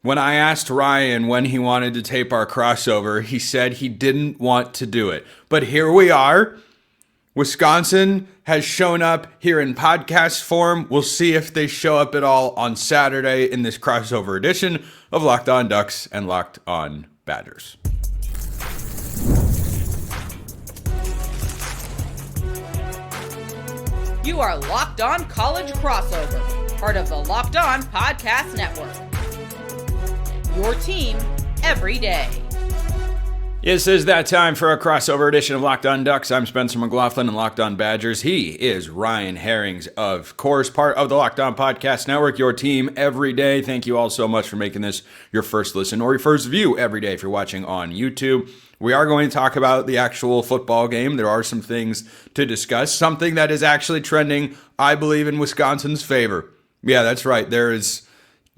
When I asked Ryan when he wanted to tape our crossover, he said he didn't want to do it. But here we are. Wisconsin has shown up here in podcast form. We'll see if they show up at all on Saturday in this crossover edition of Locked On Ducks and Locked On Badgers. You are Locked On College Crossover, part of the Locked On Podcast Network. Your team every day. Yes, it is that time for a crossover edition of Locked On Ducks. I'm Spencer McLaughlin and Locked On Badgers. He is Ryan Harings, of course, part of the Locked On Podcast Network, your team every day. Thank you all so much for making this your first listen or your first view every day if you're watching on YouTube. We are going to talk about the actual football game. There are some things to discuss. Something that is actually trending, I believe, in Wisconsin's favor. Yeah, that's right. There is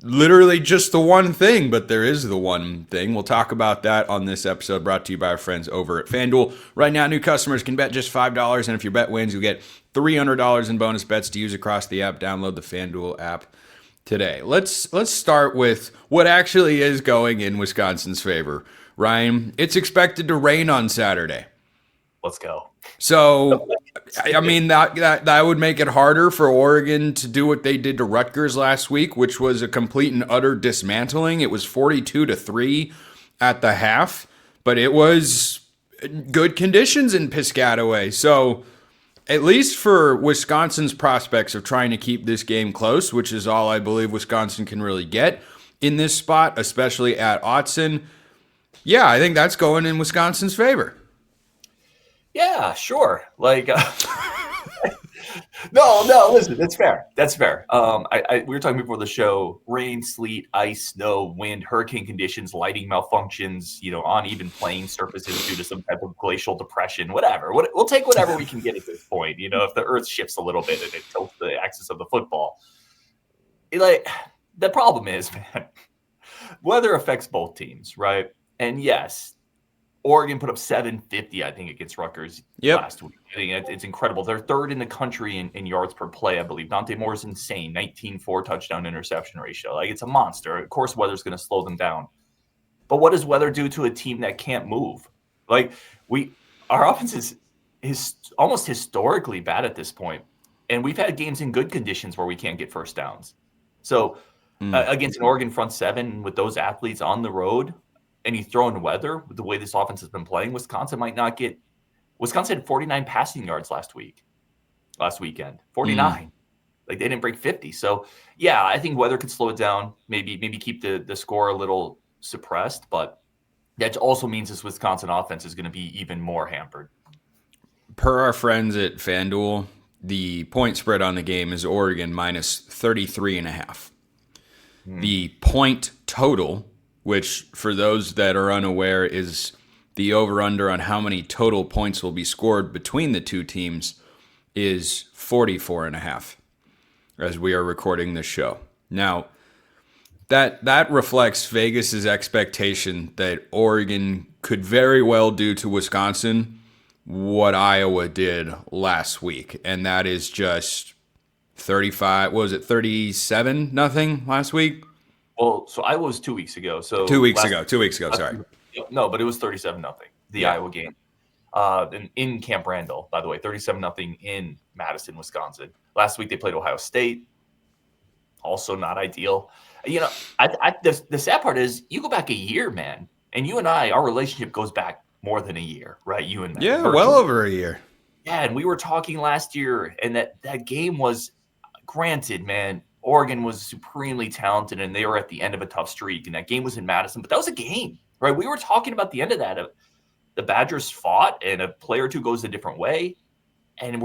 literally just the one thing, but there is the one thing. We'll talk about that on this episode, brought to you by our friends over at FanDuel. Right now, new customers can bet just $5, and if your bet wins, you'll get $300 in bonus bets to use across the app. Download the FanDuel app today. Let's start with what actually is going in Wisconsin's favor. Ryan, it's expected to rain on Saturday. Let's go. So, I mean, that would make it harder for Oregon to do what they did to Rutgers last week, which was a complete and utter dismantling. It was 42-3 at the half, but it was good conditions in Piscataway. So, at least for Wisconsin's prospects of trying to keep this game close, which is all I believe Wisconsin can really get in this spot, especially at Autzen, yeah, I think that's going in Wisconsin's favor. Yeah, sure. Like, no, listen, that's fair. That's fair. We were talking before the show, rain, sleet, ice, snow, wind, hurricane conditions, lighting malfunctions, uneven playing surfaces due to some type of glacial depression, whatever. We'll take whatever we can get at this point. If the earth shifts a little bit and it tilts the axis of the football. The problem is, man, weather affects both teams, right? And yes, Oregon put up 750, I think, against Rutgers last week. I think it's incredible. They're third in the country in yards per play, I believe. Dante Moore's insane, 19-4 touchdown interception ratio. Like, it's a monster. Of course, weather's going to slow them down. But what does weather do to a team that can't move? Like, our offense is almost historically bad at this point. And we've had games in good conditions where we can't get first downs. So against an Oregon front seven with those athletes on the road, and you throw in weather with the way this offense has been playing, Wisconsin had 49 passing yards last weekend. 49. Like, they didn't break 50. So yeah, I think weather could slow it down, maybe keep the score a little suppressed, but that also means this Wisconsin offense is going to be even more hampered. Per our friends at FanDuel, the point spread on the game is Oregon minus 33.5. The point total, which for those that are unaware is the over-under on how many total points will be scored between the two teams, is 44.5 as we are recording this show. Now, that reflects Vegas's expectation that Oregon could very well do to Wisconsin what Iowa did last week, and that is just 37-0 last week? Well, so Iowa was 2 weeks ago. So 2 weeks ago, sorry. No, but it was 37-0, the Iowa game. In Camp Randall, by the way, 37-0 in Madison, Wisconsin. Last week they played Ohio State. Also not ideal. The sad part is you go back a year, man, and you and I, our relationship goes back more than a year, right? You and me. Yeah, well over a year. Yeah, and we were talking last year, and that game was, granted, man, Oregon was supremely talented, and they were at the end of a tough streak, and that game was in Madison, but that was a game, right? We were talking about the end of that. The Badgers fought, and a play or two goes a different way, and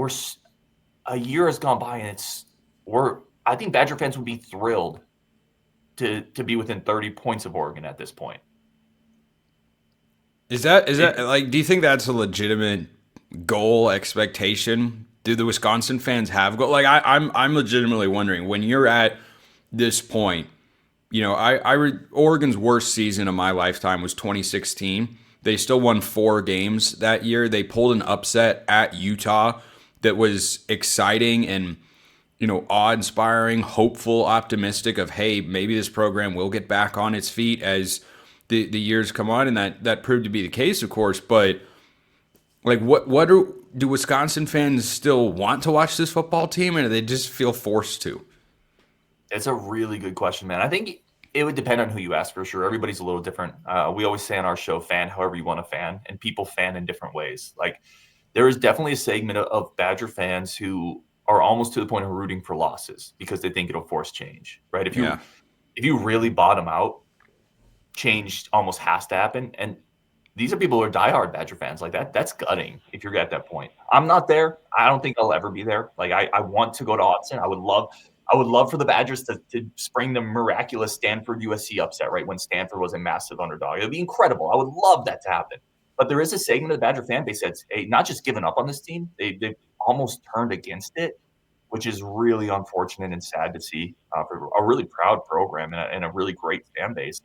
a year has gone by, and I think Badger fans would be thrilled to be within 30 points of Oregon at this point. Is that like, do you think that's a legitimate goal expectation? Do the Wisconsin fans have goal? Like, I'm legitimately wondering, when you're at this point, Oregon's worst season of my lifetime was 2016. They still won 4 games that year. They pulled an upset at Utah that was exciting, and awe-inspiring, hopeful, optimistic of, hey, maybe this program will get back on its feet as the years come on, and that proved to be the case, of course. But like, what do Wisconsin fans still want to watch this football team, or do they just feel forced to? It's a really good question, man. I think it would depend on who you ask, for sure. Everybody's a little different. We always say on our show, fan however you want to fan, and people fan in different ways. Like, there is definitely a segment of Badger fans who are almost to the point of rooting for losses because they think it'll force change, right? If you really bottom out, change almost has to happen. And these are people who are diehard Badger fans. Like, that's gutting if you're at that point. I'm not there. I don't think I'll ever be there. Like, I want to go to Autzen. I would love for the Badgers to spring the miraculous Stanford USC upset, right? When Stanford was a massive underdog. It would be incredible. I would love that to happen. But there is a segment of the Badger fan base that's not just given up on this team, they've almost turned against it, which is really unfortunate and sad to see for a really proud program and a really great fan base.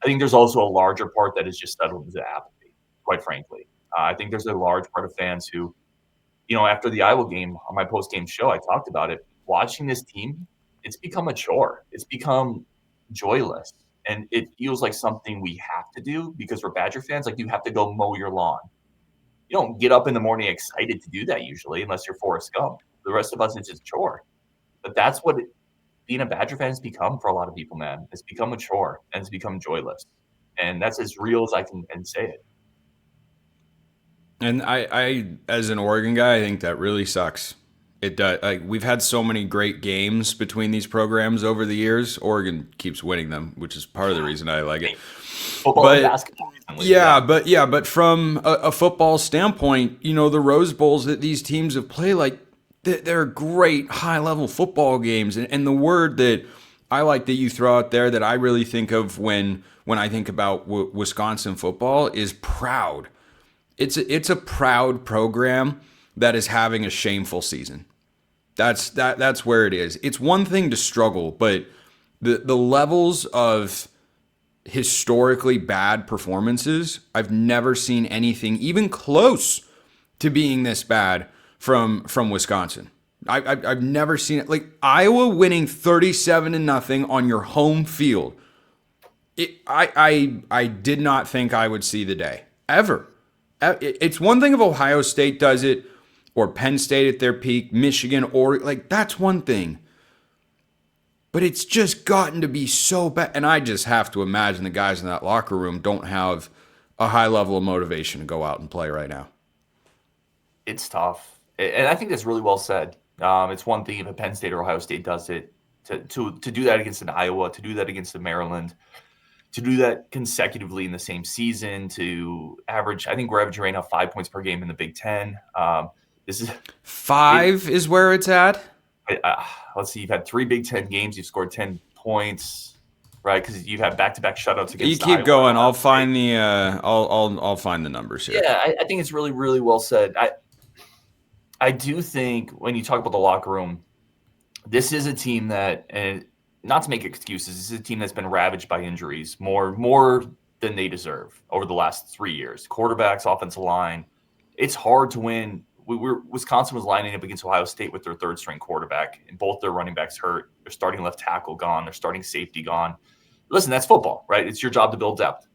I think there's also a larger part that is just settled into apathy, quite frankly. I think there's a large part of fans who, after the Iowa game on my post-game show, I talked about it. Watching this team, it's become a chore. It's become joyless. And it feels like something we have to do because we're Badger fans. Like, you have to go mow your lawn. You don't get up in the morning excited to do that usually, unless you're Forrest Gump. The rest of us, it's just a chore. But that's what being a Badger fan has become for a lot of people, man. It's become a chore, and it's become joyless. And that's as real as I can say it. And I, as an Oregon guy, I think that really sucks. It does. Like, we've had so many great games between these programs over the years. Oregon keeps winning them, which is part of the reason I like it. Football and basketball. But from a football standpoint, the Rose Bowls that these teams have played, like, they're great high-level football games. And the word that I like that you throw out there that I really think of when I think about Wisconsin football is proud. It's a proud program that is having a shameful season. That's where it is. It's one thing to struggle, but the levels of historically bad performances, I've never seen anything even close to being this bad from Wisconsin. I've never seen it. Like, Iowa winning 37-0 on your home field. I did not think I would see the day ever. It's one thing if Ohio State does it, or Penn State at their peak, Michigan, or like, that's one thing. But it's just gotten to be so bad. And I just have to imagine the guys in that locker room don't have a high level of motivation to go out and play right now. It's tough. And I think that's really well said. It's one thing if a Penn State or Ohio State does it, to do that against an Iowa, to do that against a Maryland, to do that consecutively in the same season, to average, I think we're averaging right now 5 points per game in the Big Ten. This is 5 is where it's at. Let's see. You've had 3 Big Ten games. You've scored 10 points, right? Because you've had back-to-back shutouts against. You keep Iowa. going. I'll find the. I'll find the numbers here. Yeah, I think it's really, really well said. I do think when you talk about the locker room, this is a team that, and not to make excuses, this is a team that's been ravaged by injuries more than they deserve over the last 3 years. Quarterbacks, offensive line. It's hard to win. Wisconsin was lining up against Ohio State with their third-string quarterback, and both their running backs hurt. Their starting left tackle gone. Their starting safety gone. Listen, that's football, right? It's your job to build depth.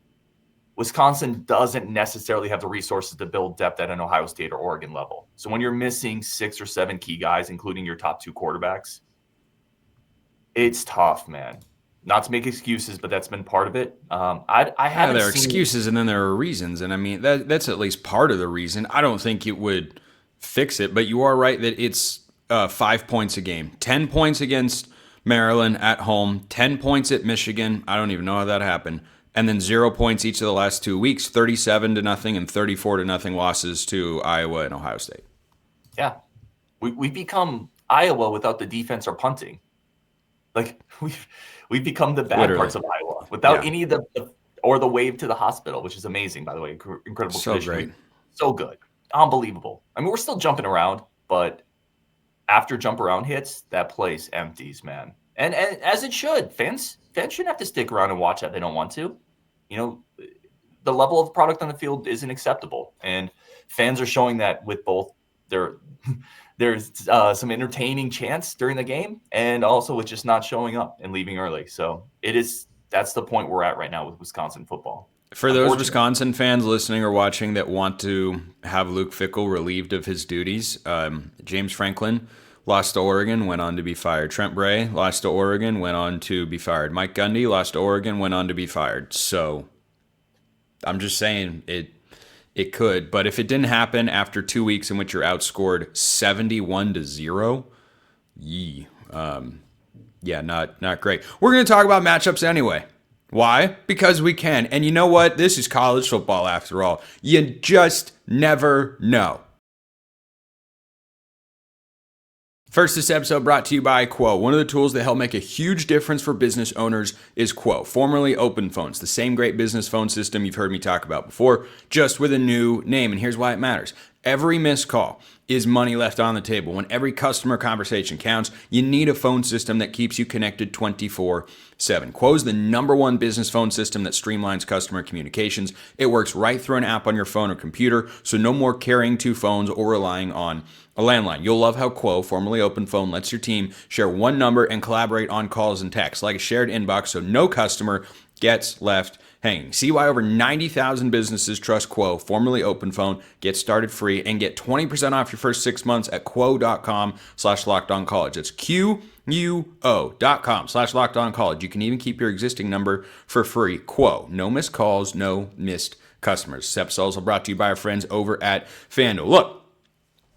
Wisconsin doesn't necessarily have the resources to build depth at an Ohio State or Oregon level. So when you're missing 6 or 7 key guys, including your top 2 quarterbacks, it's tough, man. Not to make excuses, but that's been part of it. I haven't there are seen excuses and then there are reasons, and I mean that's at least part of the reason. I don't think it would fix it, but you are right that it's 5 points a game. 10 points against Maryland at home, 10 points at Michigan. I don't even know how that happened. And then 0 points each of the last 2 weeks, 37-0 and 34-0 losses to Iowa and Ohio State. Yeah. We've become Iowa without the defense or punting. Like, we've become the bad parts of Iowa without any of the wave to the hospital, which is amazing, by the way. Incredible. So great. So good. Unbelievable. I mean, we're still jumping around, but after jump around hits, that place empties, man. And as it should. Fans shouldn't have to stick around and watch that. They don't want to. The level of product on the field isn't acceptable. And fans are showing that with both there's some entertaining chants during the game, and also with just not showing up and leaving early. So that's the point we're at right now with Wisconsin football. For those Wisconsin fans listening or watching that want to have Luke Fickell relieved of his duties, James Franklin lost to Oregon, went on to be fired. Trent Bray lost to Oregon, went on to be fired. Mike Gundy lost to Oregon, went on to be fired. So I'm just saying it could. But if it didn't happen after 2 weeks in which you're outscored 71-0, not great. We're going to talk about matchups anyway. Why? Because we can. And you know what? This is college football after all. You just never know. First, this episode brought to you by Quo. One of the tools that help make a huge difference for business owners is Quo, formerly Open Phones, the same great business phone system you've heard me talk about before, just with a new name. And here's why it matters. Every missed call is money left on the table. When every customer conversation counts, you need a phone system that keeps you connected 24/7. Quo is the #1 business phone system that streamlines customer communications. It works right through an app on your phone or computer, so no more carrying 2 phones or relying on a landline. You'll love how Quo, formerly Open Phone, lets your team share one number and collaborate on calls and texts like a shared inbox, so no customer gets left hanging. See why over 90,000 businesses trust Quo, formerly Open Phone. Get started free and get 20% off your first 6 months at quo.com/lockedoncollege. That's QUO.com/lockedoncollege. You can even keep your existing number for free. Quo. No missed calls, no missed customers. This episode is also brought to you by our friends over at FanDuel. Look,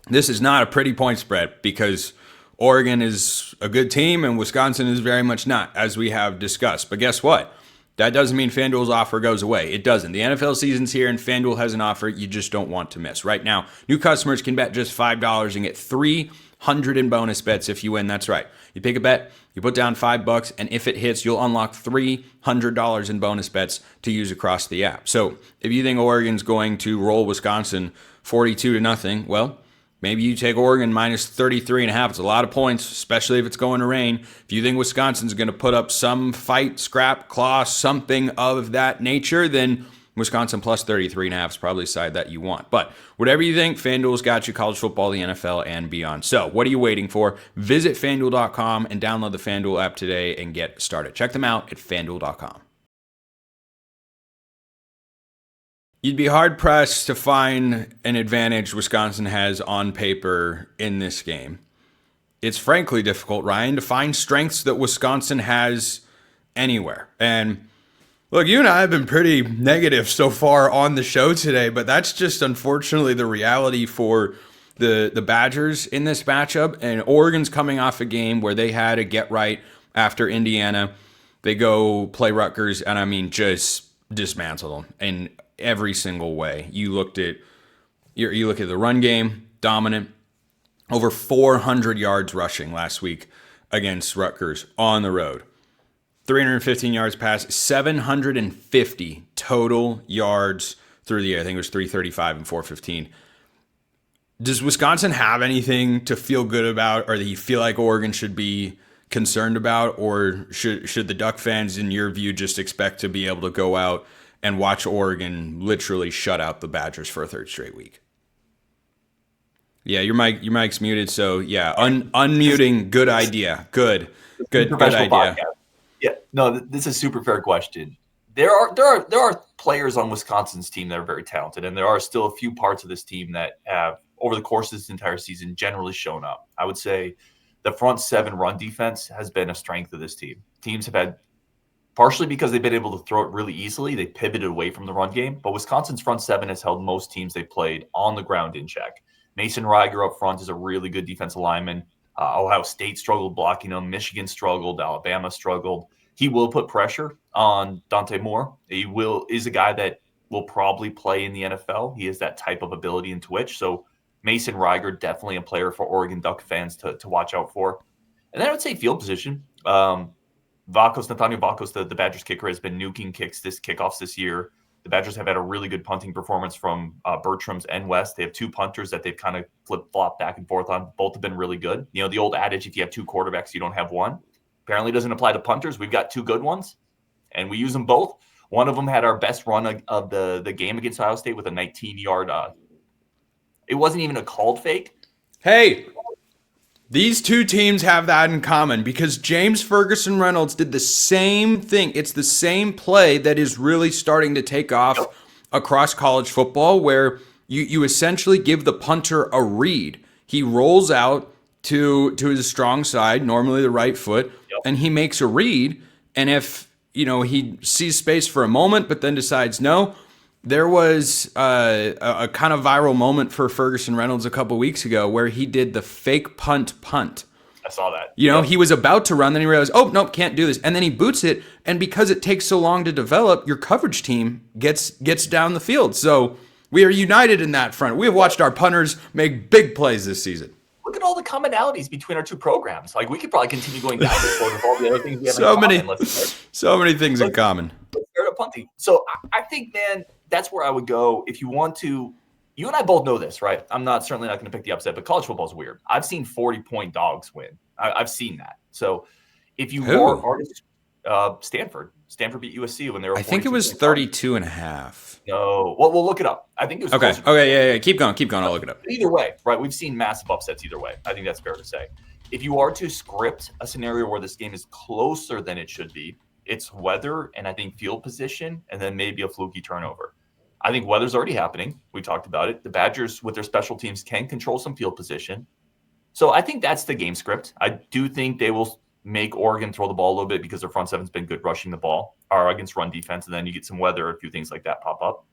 this is not a pretty point spread because Oregon is a good team and Wisconsin is very much not, as we have discussed. But guess what? That doesn't mean FanDuel's offer goes away. It doesn't. The NFL season's here and FanDuel has an offer you just don't want to miss. Right now, new customers can bet just $5 and get $300 in bonus bets if you win. That's right. You pick a bet, you put down $5, and if it hits, you'll unlock $300 in bonus bets to use across the app. So if you think Oregon's going to roll Wisconsin 42-0, well, maybe you take Oregon minus 33.5. It's a lot of points, especially if it's going to rain. If you think Wisconsin's going to put up some fight, scrap, claw, something of that nature, then Wisconsin plus 33.5 is probably the side that you want. But whatever you think, FanDuel's got you, college football, the NFL, and beyond. So what are you waiting for? Visit FanDuel.com and download the FanDuel app today and get started. Check them out at FanDuel.com. You'd be hard-pressed to find an advantage Wisconsin has on paper in this game. It's frankly difficult, Ryan, to find strengths that Wisconsin has anywhere. And look, you and I have been pretty negative so far on the show today, but that's just unfortunately the reality for the Badgers in this matchup. And Oregon's coming off a game where they had a get-right after Indiana. They go play Rutgers, and I mean, just dismantle them in every single way. You look at the run game, dominant, over 400 yards rushing last week against Rutgers on the road. 315 yards pass, 750 total yards through the air. I think it was 335 and 415. Does Wisconsin have anything to feel good about, or that you feel like Oregon should be concerned about, or should the Duck fans, in your view, just expect to be able to go out and watch Oregon literally shut out the Badgers for a third straight week? Yeah, your mic's muted, so yeah, unmuting, good idea. Good idea. Podcast. Yeah, no, this is a super fair question. There are players on Wisconsin's team that are very talented, and there are still a few parts of this team that have, over the course of this entire season, generally shown up. I would say the front seven run defense has been a strength of this team. Teams have had, partially because they've been able to throw it really easily, they pivoted away from the run game. But Wisconsin's front seven has held most teams they played on the ground in check. Mason Reiger up front is a really good defensive lineman. Ohio State struggled blocking him. Michigan struggled. Alabama struggled. He will put pressure on Dante Moore. He is a guy that will probably play in the NFL. He has that type of ability and twitch. So Mason Reiger, definitely a player for Oregon Duck fans to watch out for. And then I would say field position. Nathaniel Vakos, the Badgers kicker, has been nuking kickoffs this year. The Badgers have had a really good punting performance from Bertram's and West. They have two punters that they've kind of flip-flopped back and forth on. Both have been really good. You know, the old adage, if you have two quarterbacks, you don't have one, apparently doesn't apply to punters. We've got two good ones, and we use them both. One of them had our best run of the game against Ohio State with a 19-yard it wasn't even a called fake. Hey, these two teams have that in common because James Ferguson Reynolds did the same thing. It's the same play that is really starting to take off across college football, where you essentially give the punter a read. He rolls out to his strong side, normally the right foot, and he makes a read. And if he sees space for a moment, but then decides no. There was a kind of viral moment for Ferguson Reynolds a couple weeks ago where he did the fake punt. I saw that. He was about to run, then he realized, oh, nope, can't do this. And then he boots it, and because it takes so long to develop, your coverage team gets down the field. So we are united in that front. We have watched our punters make big plays this season. Look at all the commonalities between our two programs. Like, we could probably continue going down this road with all the other things we have in common. So many things in common. Let's start at punting. So I think, man, that's where I would go if you want to. You and I both know this, right? I'm certainly not going to pick the upset, but college football is weird. I've seen 40-point dogs win. I've seen that. So if you Stanford beat USC when they were. I think it was 32.5. No, well, we'll look it up. I think it was okay. Yeah. Keep going. I'll look it up. Either way, right? We've seen massive upsets either way. I think that's fair to say. If you are to script a scenario where this game is closer than it should be, it's weather and I think field position, and then maybe a fluky turnover. I think weather's already happening. We talked about it. The Badgers, with their special teams, can control some field position. So I think that's the game script. I do think they will make Oregon throw the ball a little bit because their front seven's been good rushing the ball or against run defense, and then you get some weather, a few things like that pop up.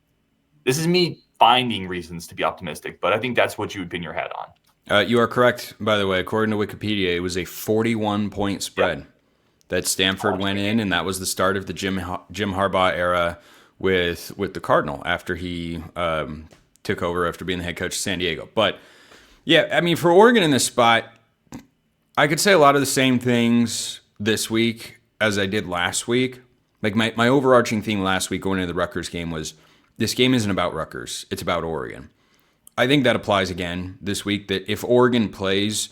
This is me finding reasons to be optimistic, but I think that's what you would pin your hat on. You are correct, by the way. According to Wikipedia, it was a 41-point spread that Stanford went in, and that was the start of the Jim Harbaugh era with the Cardinal after he took over after being the head coach of San Diego. But, yeah, I mean, for Oregon in this spot, I could say a lot of the same things this week as I did last week. Like, my overarching theme last week going into the Rutgers game was this game isn't about Rutgers. It's about Oregon. I think that applies again this week, that if Oregon plays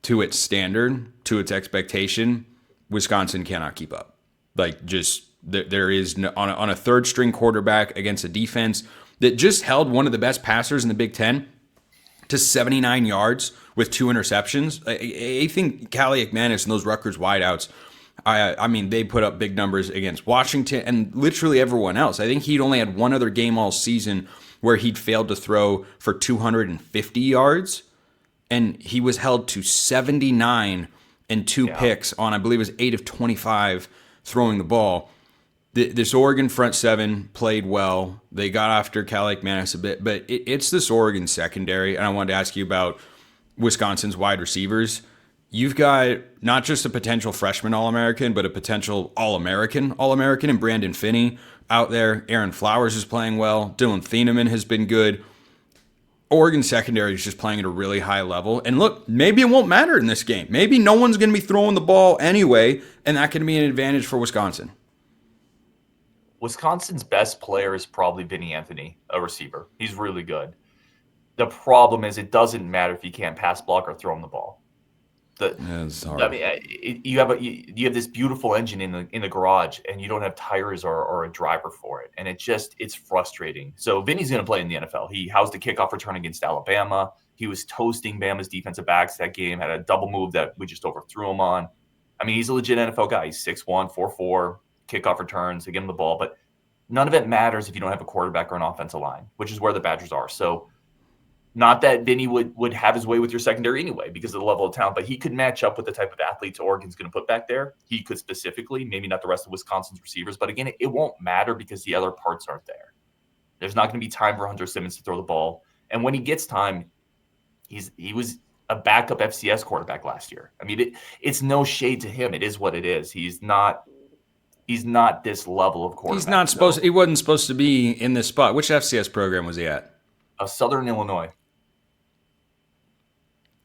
to its standard, to its expectation, Wisconsin cannot keep up. Like, just there is no, on a third string quarterback against a defense that just held one of the best passers in the Big Ten to 79 yards with 2 interceptions. I think Callie McManus and those Rutgers wideouts, I mean, they put up big numbers against Washington and literally everyone else. I think he'd only had one other game all season where he'd failed to throw for 250 yards, and he was held to 79 and 2 picks on, I believe it was 8 of 25 throwing the ball. This Oregon front seven played well. They got after Callie McManus a bit, but it's this Oregon secondary, and I wanted to ask you about Wisconsin's wide receivers. You've got not just a potential freshman All-American, but a potential All-American in Brandon Finney out there. Aaron Flowers is playing well. Dylan Thieneman has been good. Oregon secondary is just playing at a really high level. And look, maybe it won't matter in this game. Maybe no one's going to be throwing the ball anyway, and that can be an advantage for Wisconsin. Wisconsin's best player is probably Vinny Anthony, a receiver. He's really good. The problem is it doesn't matter if you can't pass block or throw him the ball. It's hard. I mean, you have this beautiful engine in the garage, and you don't have tires or a driver for it, and it's frustrating. So Vinny's going to play in the NFL. He housed a kickoff return against Alabama. He was toasting Bama's defensive backs that game. Had a double move that we just overthrew him on. I mean, he's a legit NFL guy. He's 6'1", 4'4", kickoff returns to get him the ball, but none of it matters if you don't have a quarterback or an offensive line, which is where the Badgers are. So not that Vinny would have his way with your secondary anyway because of the level of talent, but he could match up with the type of athletes Oregon's going to put back there. He could specifically, maybe not the rest of Wisconsin's receivers, but again, it won't matter because the other parts aren't there. There's not going to be time for Hunter Simmons to throw the ball. And when he gets time, he was a backup FCS quarterback last year. I mean, it's no shade to him. It is what it is. He's not this level of quarterback. He wasn't supposed to be in this spot. Which FCS program was he at? Southern Illinois.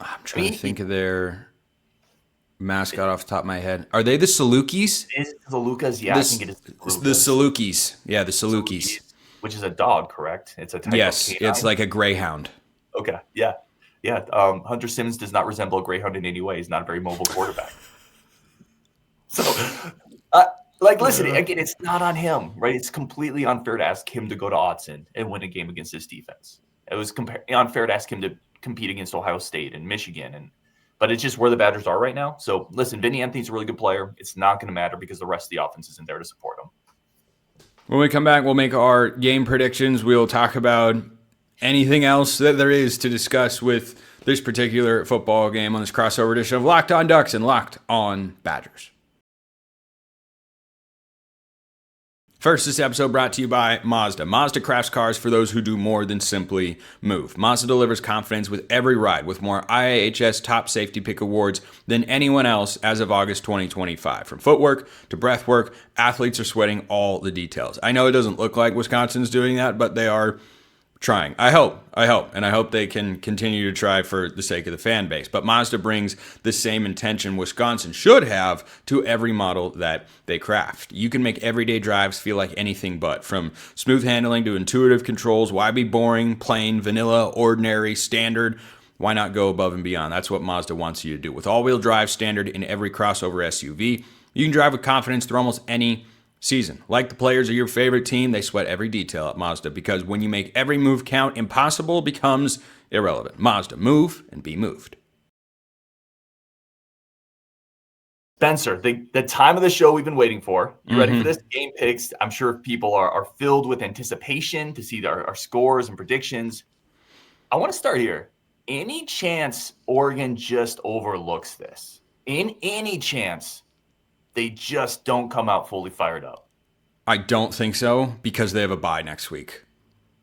I'm trying to think of their mascot off the top of my head. Are they the Salukis? Is it the Salukis? Yeah, I think it is the Salukis. Yeah, the Salukis. Which is a dog, correct? It's a type of canine. It's like a greyhound. Okay, yeah. Hunter Simmons does not resemble a greyhound in any way. He's not a very mobile quarterback. So, listen, again, it's not on him, right? It's completely unfair to ask him to go to Autzen and win a game against this defense. It was unfair to ask him to compete against Ohio State and Michigan. But it's just where the Badgers are right now. So listen, Vinny Anthony's a really good player. It's not going to matter because the rest of the offense isn't there to support him. When we come back, we'll make our game predictions. We'll talk about anything else that there is to discuss with this particular football game on this crossover edition of Locked On Ducks and Locked On Badgers. First, this episode brought to you by Mazda. Mazda crafts cars for those who do more than simply move. Mazda delivers confidence with every ride, with more IIHS Top Safety Pick awards than anyone else as of August 2025. From footwork to breathwork, athletes are sweating all the details. I know it doesn't look like Wisconsin's doing that, but they are trying. I hope, and I hope they can continue to try for the sake of the fan base. But Mazda brings the same intention Wisconsin should have to every model that they craft. You can make everyday drives feel like anything but. From smooth handling to intuitive controls, why be boring, plain, vanilla, ordinary, standard? Why not go above and beyond? That's what Mazda wants you to do. With all-wheel drive standard in every crossover SUV, you can drive with confidence through almost any season. Like the players of your favorite team, they sweat every detail at Mazda because when you make every move count, impossible becomes irrelevant. Mazda, move and be moved. Spencer, the time of the show we've been waiting for. You ready for this? Game picks. I'm sure people are filled with anticipation to see our scores and predictions. I want to start here. Any chance Oregon just overlooks this? In any chance they just don't come out fully fired up? I don't think so because they have a bye next week.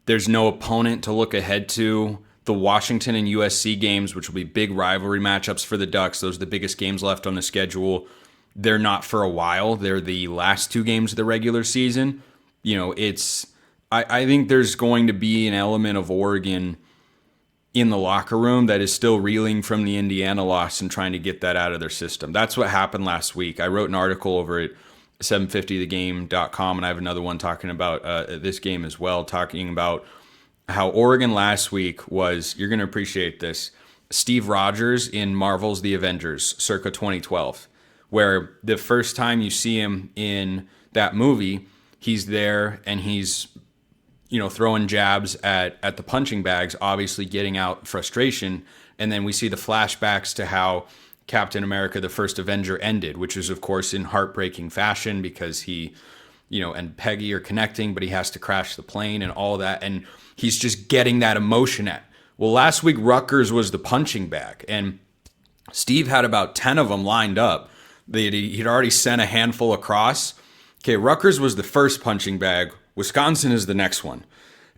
There's no opponent to look ahead to. The Washington and USC games, which will be big rivalry matchups for the Ducks, those are the biggest games left on the schedule. They're not for a while. They're the last two games of the regular season. You know, I think there's going to be an element of Oregon in the locker room that is still reeling from the Indiana loss and trying to get that out of their system. That's what happened last week. I wrote an article over at 750thegame.com, and I have another one talking about this game as well, talking about how Oregon last week was, you're going to appreciate this, Steve Rogers in Marvel's The Avengers, circa 2012, where the first time you see him in that movie, he's there and he's throwing jabs at the punching bags, obviously getting out frustration. And then we see the flashbacks to how Captain America, the First Avenger, ended, which is, of course, in heartbreaking fashion because he, and Peggy are connecting, but he has to crash the plane and all that. And he's just getting that emotion at. Well, last week, Rutgers was the punching bag, and Steve had about 10 of them lined up. He'd already sent a handful across. Okay, Rutgers was the first punching bag. Wisconsin is the next one.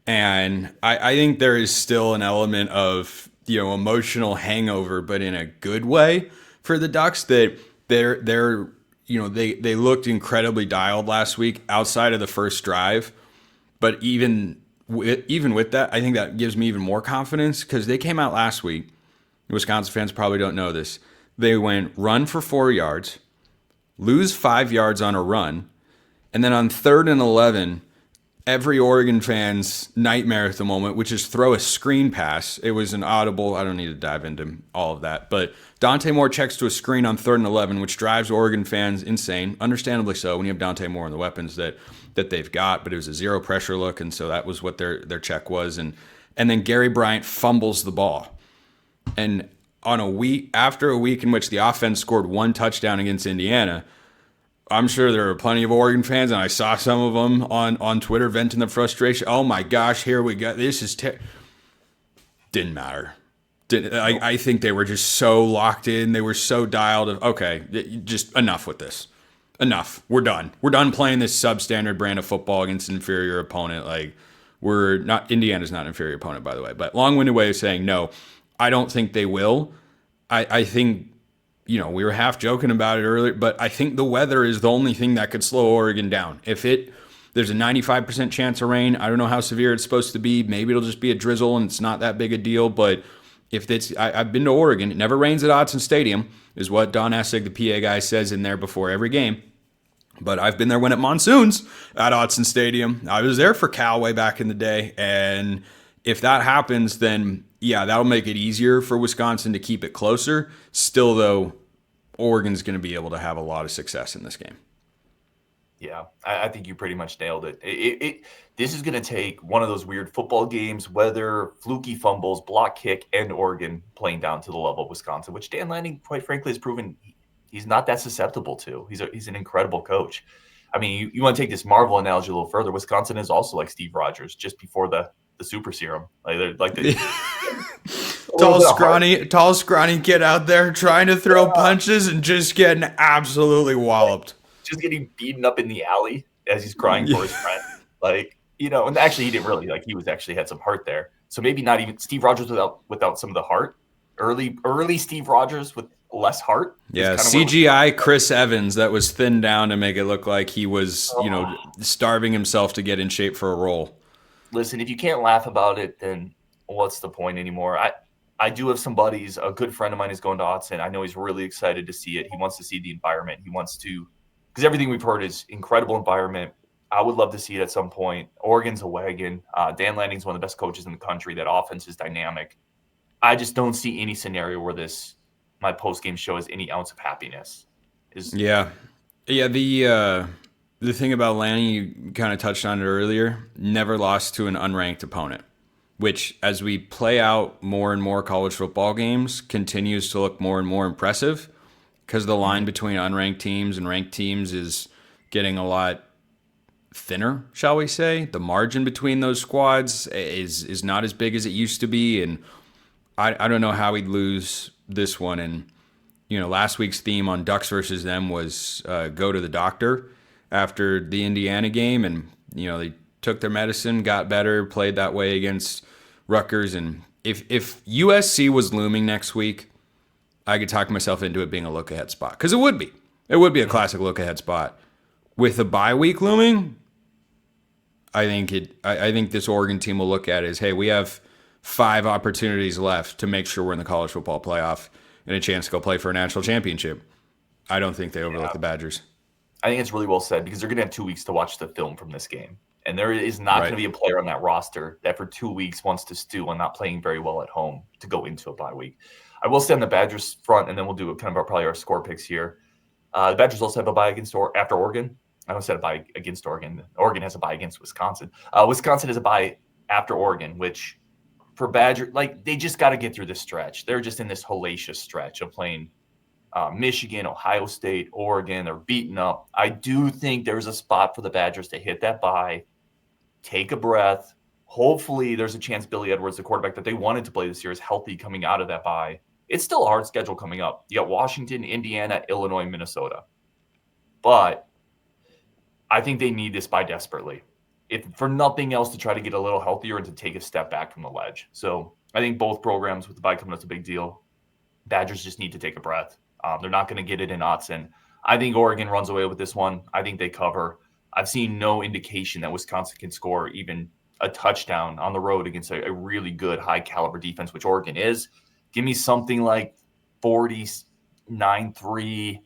And I think there is still an element of, emotional hangover, but in a good way for the Ducks, that they looked incredibly dialed last week outside of the first drive. But even with that, I think that gives me even more confidence because they came out last week. Wisconsin fans probably don't know this. They went run for 4 yards, lose 5 yards on a run, and then on 3rd and 11, every Oregon fan's nightmare at the moment, which is throw a screen pass. It was an audible. I don't need to dive into all of that. But Dante Moore checks to a screen on 3rd and 11, which drives Oregon fans insane. Understandably so when you have Dante Moore and the weapons that they've got. But it was a zero pressure look, and so that was what their check was. And then Gary Bryant fumbles the ball. And after a week in which the offense scored 1 touchdown against Indiana, I'm sure there are plenty of Oregon fans, and I saw some of them on Twitter venting their frustration. Oh my gosh, here we go. This is didn't matter. I think they were just so locked in. They were so dialed of, okay, just enough with this. Enough. We're done. We're done playing this substandard brand of football against an inferior opponent. Indiana's not an inferior opponent, by the way, but long-winded way of saying no, I don't think they will. I think, we were half joking about it earlier, but I think the weather is the only thing that could slow Oregon down. There's a 95% chance of rain. I don't know how severe it's supposed to be. Maybe it'll just be a drizzle and it's not that big a deal. But I've been to Oregon. It never rains at Autzen Stadium, is what Don Essig, the PA guy, says in there before every game. But I've been there when it monsoons at Autzen Stadium. I was there for Cal way back in the day. And if that happens, then yeah, that'll make it easier for Wisconsin to keep it closer. Still, though, Oregon's going to be able to have a lot of success in this game. Yeah, I think you pretty much nailed it. This is going to take one of those weird football games, weather, fluky fumbles, block kick, and Oregon playing down to the level of Wisconsin, which Dan Lanning, quite frankly, has proven he's not that susceptible to. He's an incredible coach. I mean, you want to take this Marvel analogy a little further. Wisconsin is also like Steve Rogers just before the super serum. Tall, scrawny kid out there trying to throw punches and just getting absolutely walloped. Just getting beaten up in the alley as he's crying for his friend. And actually he didn't really, he was actually had some heart there. So maybe not even Steve Rogers without some of the heart. Early Steve Rogers with less heart. Yeah, CGI Chris Evans that was thinned down to make it look like he was, starving himself to get in shape for a role. Listen, if you can't laugh about it, then what's the point anymore? I do have some buddies. A good friend of mine is going to Autzen. I know he's really excited to see it. He wants to see the environment. He wants to, because everything we've heard is incredible environment. I would love to see it at some point. Oregon's a wagon. Dan Lanning's one of the best coaches in the country. That offense is dynamic. I just don't see any scenario where my post-game show has any ounce of happiness. Yeah. The thing about Lanning, you kind of touched on it earlier, never lost to an unranked opponent, which as we play out more and more college football games continues to look more and more impressive because the line between unranked teams and ranked teams is getting a lot thinner, shall we say. The margin between those squads is not as big as it used to be, and I don't know how we'd lose this one. And last week's theme on Ducks versus them was go to the doctor after the Indiana game, and they took their medicine, got better, played that way against Rutgers. And if USC was looming next week, I could talk myself into it being a look-ahead spot, because it would be. It would be a classic look-ahead spot. With a bye week looming, I think this Oregon team will look at it as, hey, we have 5 opportunities left to make sure we're in the college football playoff and a chance to go play for a national championship. I don't think they overlook the Badgers. I think it's really well said, because they're going to have 2 weeks to watch the film from this game. And there is not going to be a player on that roster that for 2 weeks wants to stew on not playing very well at home to go into a bye week. I will say on the Badgers front, and then we'll do probably our score picks here. The Badgers also have a bye after Oregon. I almost said a bye against Oregon. Oregon has a bye against Wisconsin. Wisconsin has a bye after Oregon, which for Badger, they just got to get through this stretch. They're just in this hellacious stretch of playing Michigan, Ohio State, Oregon. They're beaten up. I do think there's a spot for the Badgers to hit that bye, take a breath. Hopefully there's a chance Billy Edwards, the quarterback that they wanted to play this year, is healthy coming out of that bye. It's still a hard schedule coming up. You got Washington, Indiana, Illinois, Minnesota. But I think they need this bye desperately, if for nothing else, to try to get a little healthier and to take a step back from the ledge. So I think both programs with the bye coming up is a big deal. Badgers just need to take a breath. They're not going to get it in Autzen. I think Oregon runs away with this one. I think they cover. I've seen no indication that Wisconsin can score even a touchdown on the road against a really good high-caliber defense, which Oregon is. Give me something like 49-3,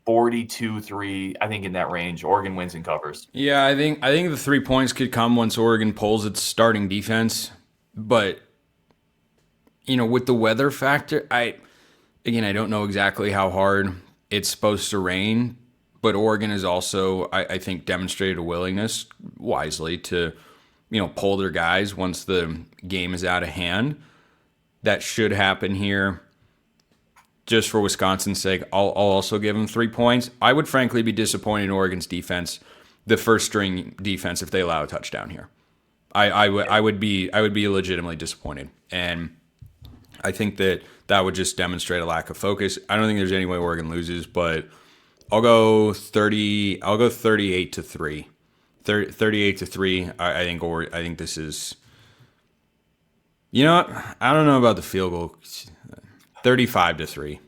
42-3. I think in that range, Oregon wins and covers. Yeah, I think the 3 points could come once Oregon pulls its starting defense. But, with the weather factor, I don't know exactly how hard it's supposed to rain, but Oregon has also, I think, demonstrated a willingness, wisely, to, pull their guys once the game is out of hand. That should happen here. Just for Wisconsin's sake, I'll also give them 3 points. I would frankly be disappointed in Oregon's defense, the first string defense, if they allow a touchdown here. I would be legitimately disappointed, and I think that would just demonstrate a lack of focus. I don't think there's any way Oregon loses, but I'll go 38-3. 38-3. I think this is. I don't know about the field goal. 35-3.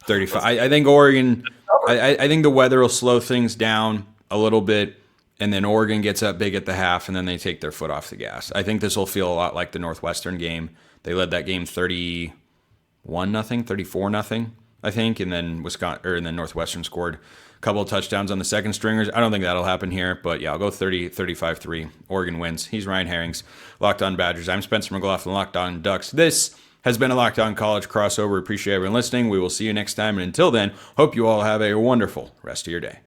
35. I think Oregon. I think the weather will slow things down a little bit, and then Oregon gets up big at the half, and then they take their foot off the gas. I think this will feel a lot like the Northwestern game. They led that game 31-0, 34-0, I think, and then Northwestern scored a couple of touchdowns on the second stringers. I don't think that'll happen here, but yeah, I'll go 35-3. Oregon wins. He's Ryan Harings, Locked On Badgers. I'm Spencer McLaughlin, Locked On Ducks. This has been a Locked On College crossover. Appreciate everyone listening. We will see you next time, and until then, hope you all have a wonderful rest of your day.